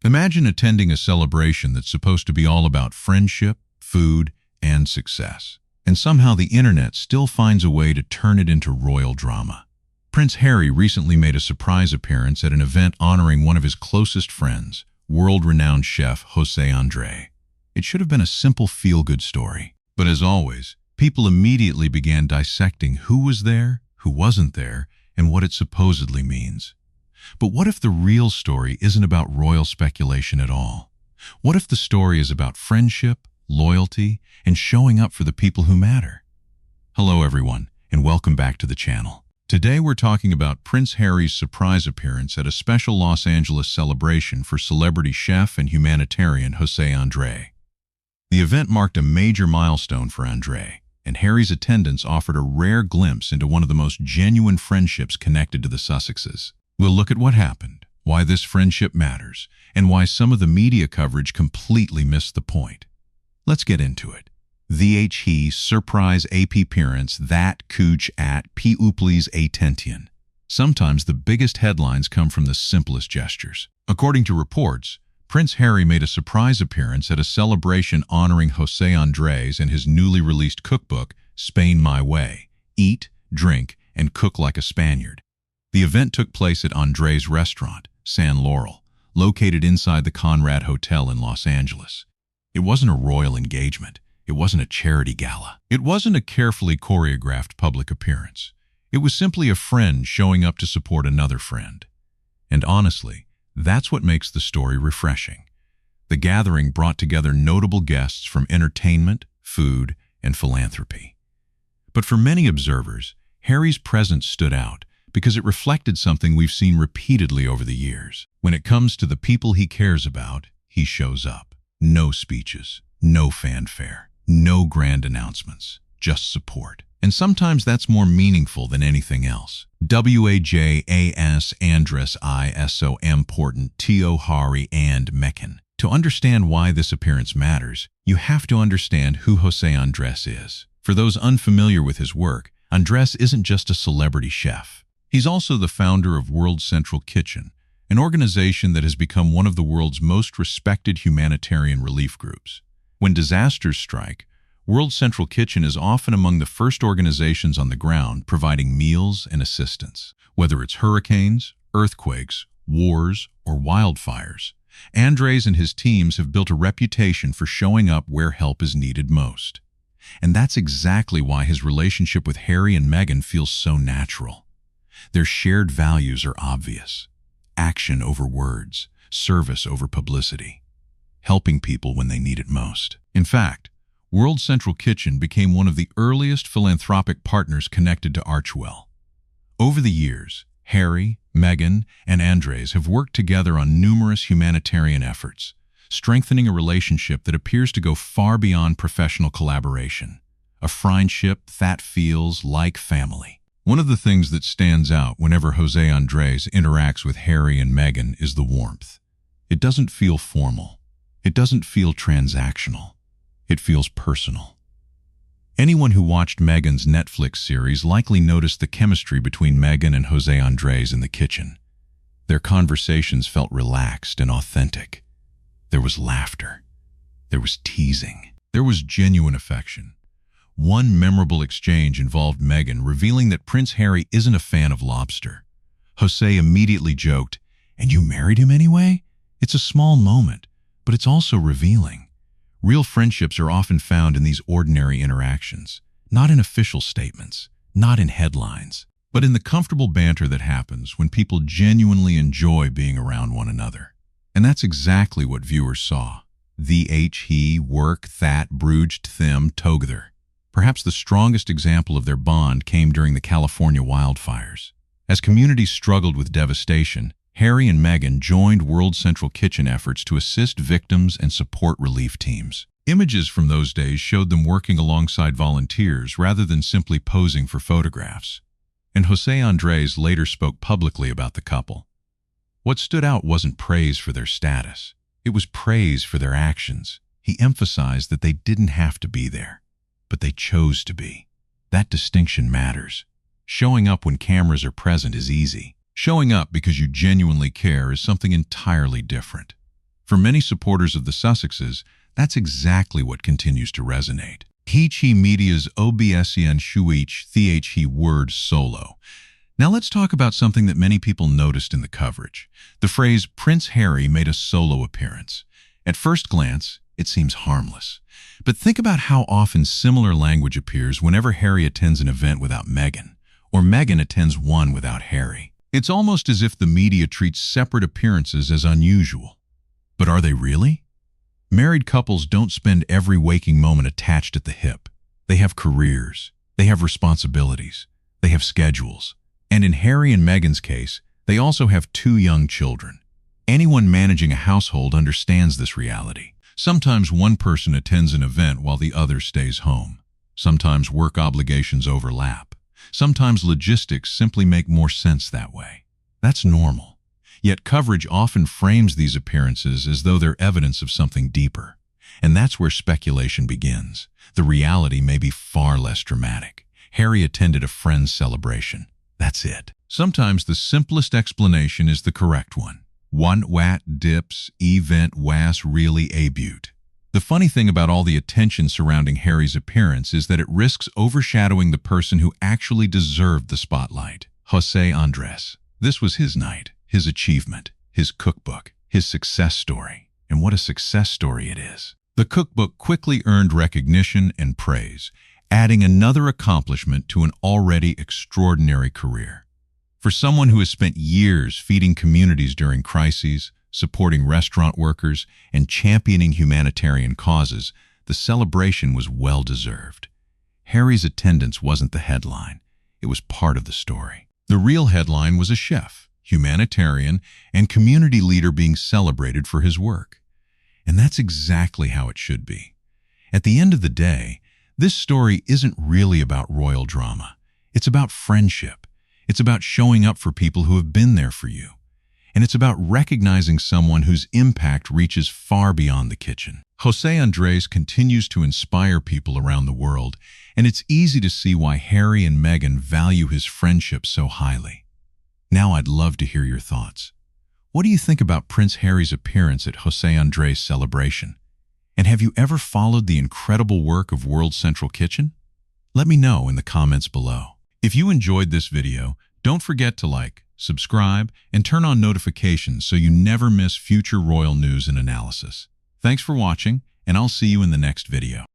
Imagine attending a celebration that's supposed to be all about friendship, food, and success. And somehow the internet still finds a way to turn it into royal drama. Prince Harry recently made a surprise appearance at an event honoring one of his closest friends, world-renowned chef José Andrés. It should have been a simple feel-good story. But as always, people immediately began dissecting who was there, who wasn't there, and what it supposedly means. But what if the real story isn't about royal speculation at all? What if the story is about friendship, loyalty, and showing up for the people who matter? Hello everyone, and welcome back to the channel. Today we're talking about Prince Harry's surprise appearance at a special Los Angeles celebration for celebrity chef and humanitarian José Andrés. The event marked a major milestone for Andrés, and Harry's attendance offered a rare glimpse into one of the most genuine friendships connected to the Sussexes. We'll look at what happened, why this friendship matters, and why some of the media coverage completely missed the point. Let's get into it. The surprise AP appearance that cooch at People's attention. Sometimes the biggest headlines come from the simplest gestures. According to reports, Prince Harry made a surprise appearance at a celebration honoring José Andrés and his newly released cookbook, Spain My Way, Eat, Drink, and Cook Like a Spaniard. The event took place at Andrés' restaurant, San Laurel, located inside the Conrad Hotel in Los Angeles. It wasn't a royal engagement. It wasn't a charity gala. It wasn't a carefully choreographed public appearance. It was simply a friend showing up to support another friend. And honestly, that's what makes the story refreshing. The gathering brought together notable guests from entertainment, food, and philanthropy. But for many observers, Harry's presence stood out because it reflected something we've seen repeatedly over the years. When it comes to the people he cares about, he shows up. No speeches, no fanfare, no grand announcements, just support. And sometimes that's more meaningful than anything else. WAJAS Andres ISO important Tio Hari and Meccan. To understand why this appearance matters, you have to understand who José Andrés is. For those unfamiliar with his work, Andrés isn't just a celebrity chef. He's also the founder of World Central Kitchen, an organization that has become one of the world's most respected humanitarian relief groups. When disasters strike, World Central Kitchen is often among the first organizations on the ground providing meals and assistance. Whether it's hurricanes, earthquakes, wars, or wildfires, Andrés and his teams have built a reputation for showing up where help is needed most. And that's exactly why his relationship with Harry and Meghan feels so natural. Their shared values are obvious. Action over words, service over publicity, helping people when they need it most. In fact, World Central Kitchen became one of the earliest philanthropic partners connected to Archewell. Over the years, Harry, Meghan, and Andrés have worked together on numerous humanitarian efforts, strengthening a relationship that appears to go far beyond professional collaboration, a friendship that feels like family. One of the things that stands out whenever José Andrés interacts with Harry and Meghan is the warmth. It doesn't feel formal. It doesn't feel transactional. It feels personal. Anyone who watched Meghan's Netflix series likely noticed the chemistry between Meghan and José Andrés in the kitchen. Their conversations felt relaxed and authentic. There was laughter. There was teasing. There was genuine affection. One memorable exchange involved Meghan revealing that Prince Harry isn't a fan of lobster. José immediately joked, "And you married him anyway?" It's a small moment, but it's also revealing. Real friendships are often found in these ordinary interactions, not in official statements, not in headlines, but in the comfortable banter that happens when people genuinely enjoy being around one another. And that's exactly what viewers saw. He work that bruged them together. Perhaps the strongest example of their bond came during the California wildfires. As communities struggled with devastation, Harry and Meghan joined World Central Kitchen efforts to assist victims and support relief teams. Images from those days showed them working alongside volunteers rather than simply posing for photographs. And José Andrés later spoke publicly about the couple. What stood out wasn't praise for their status. It was praise for their actions. He emphasized that they didn't have to be there, but they chose to be. That distinction matters. Showing up when cameras are present is easy. Showing up because you genuinely care is something entirely different. For many supporters of the Sussexes, that's exactly what continues to resonate. He media's obscn shuich the word solo. Now let's talk about something that many people noticed in the coverage. The phrase Prince Harry made a solo appearance. At first glance, it seems harmless. But think about how often similar language appears whenever Harry attends an event without Meghan, or Meghan attends one without Harry. It's almost as if the media treats separate appearances as unusual. But are they really? Married couples don't spend every waking moment attached at the hip. They have careers, they have responsibilities, they have schedules. And in Harry and Meghan's case, they also have 2 young children. Anyone managing a household understands this reality. Sometimes one person attends an event while the other stays home. Sometimes work obligations overlap. Sometimes logistics simply make more sense that way. That's normal. Yet coverage often frames these appearances as though they're evidence of something deeper. And that's where speculation begins. The reality may be far less dramatic. Harry attended a friend's celebration. That's it. Sometimes the simplest explanation is the correct one. One wat dips event was really a beaut. The funny thing about all the attention surrounding Harry's appearance is that it risks overshadowing the person who actually deserved the spotlight. José Andrés. This was his night, his achievement, his cookbook, his success story. And what a success story it is. The cookbook quickly earned recognition and praise, adding another accomplishment to an already extraordinary career. For someone who has spent years feeding communities during crises, supporting restaurant workers, and championing humanitarian causes, the celebration was well-deserved. Harry's attendance wasn't the headline. It was part of the story. The real headline was a chef, humanitarian, and community leader being celebrated for his work. And that's exactly how it should be. At the end of the day, this story isn't really about royal drama. It's about friendship. It's about showing up for people who have been there for you. And it's about recognizing someone whose impact reaches far beyond the kitchen. José Andrés continues to inspire people around the world, and it's easy to see why Harry and Meghan value his friendship so highly. Now I'd love to hear your thoughts. What do you think about Prince Harry's appearance at José Andrés' celebration? And have you ever followed the incredible work of World Central Kitchen? Let me know in the comments below. If you enjoyed this video, don't forget to like, subscribe, and turn on notifications so you never miss future royal news and analysis. Thanks for watching, and I'll see you in the next video.